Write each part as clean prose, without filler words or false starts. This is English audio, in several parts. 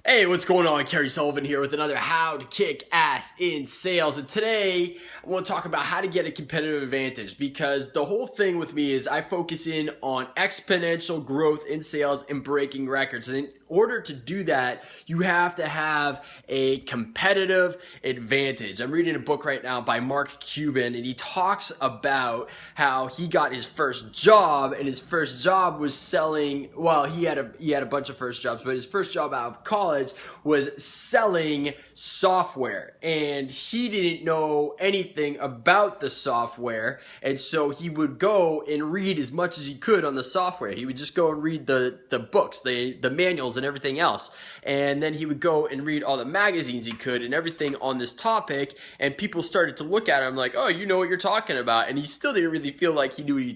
Hey, what's going on? Kerry Sullivan here with another How to Kick Ass in Sales. And today I want to talk about how to get a competitive advantage, because the whole thing with me is I focus in on exponential growth in sales and breaking records. And in order to do that, you have to have a competitive advantage. I'm reading a book right now by Mark Cuban, and he talks about how he got his first job, and his first job was selling, well, he had a bunch of first jobs, but his first job out of college was selling software, and he didn't know anything about the software, and so he would go and read as much as he could on the software. He would just go and read the books, the manuals and everything else, and then he would go and read all the magazines he could and everything on this topic, and people started to look at him like, oh, you know what you're talking about, and he still didn't really feel like he knew what he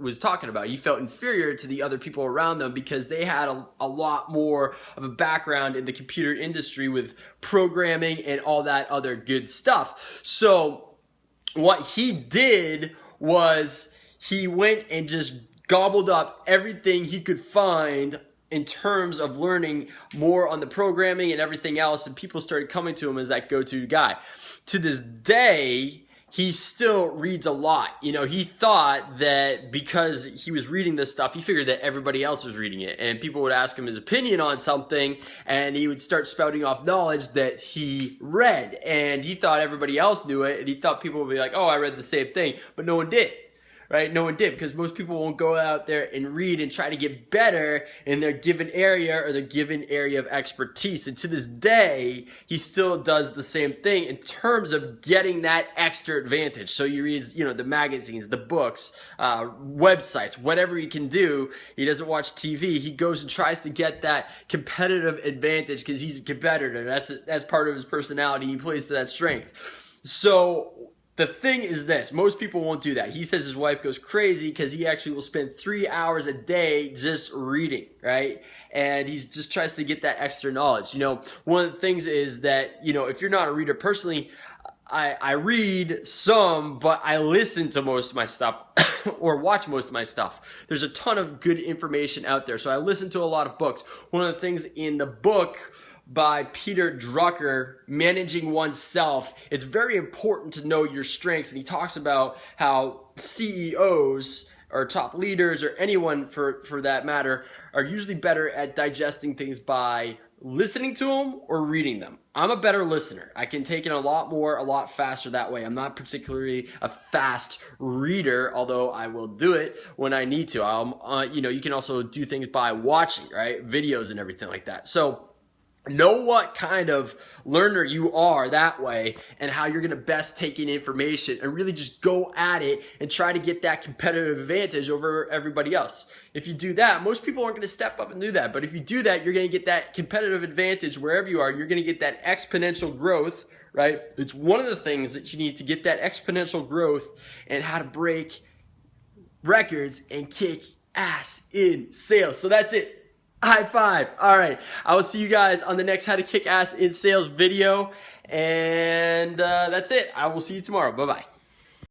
was talking about. He felt inferior to the other people around them because they had a lot more of a background in the computer industry with programming and all that other good stuff. So what he did was he went and just gobbled up everything he could find in terms of learning more on the programming and everything else, and people started coming to him as that go-to guy. To this day, he still reads a lot. You know, he thought that because he was reading this stuff, he figured that everybody else was reading it, and people would ask him his opinion on something, and he would start spouting off knowledge that he read, and he thought everybody else knew it, and he thought people would be like, oh, I read the same thing, but no one did. Right? No one did, because most people won't go out there and read and try to get better in their given area or their given area of expertise. And to this day, he still does the same thing in terms of getting that extra advantage. So he reads, the magazines, the books, websites, whatever he can do. He doesn't watch TV. He goes and tries to get that competitive advantage because he's a competitor. That's part of his personality. He plays to that strength. So the thing is this, most people won't do that. He says his wife goes crazy because he actually will spend 3 hours a day just reading, right? And he just tries to get that extra knowledge. One of the things is that, if you're not a reader, personally, I read some, but I listen to most of my stuff or watch most of my stuff. There's a ton of good information out there. So I listen to a lot of books. One of the things in the book by Peter Drucker, Managing Oneself, it's very important to know your strengths. And he talks about how CEOs or top leaders or anyone for that matter are usually better at digesting things by listening to them or reading them. I'm a better listener. I can take in a lot faster that way. I'm not particularly a fast reader, although I will do it when I need to. You can also do things by watching, right? Videos and everything like that. So know what kind of learner you are that way and how you're going to best take in information and really just go at it and try to get that competitive advantage over everybody else. If you do that, most people aren't going to step up and do that. But if you do that, you're going to get that competitive advantage wherever you are. You're going to get that exponential growth, right? It's one of the things that you need to get that exponential growth and how to break records and kick ass in sales. So that's it. High five. All right. I will see you guys on the next How to Kick Ass in Sales video. And that's it. I will see you tomorrow. Bye-bye.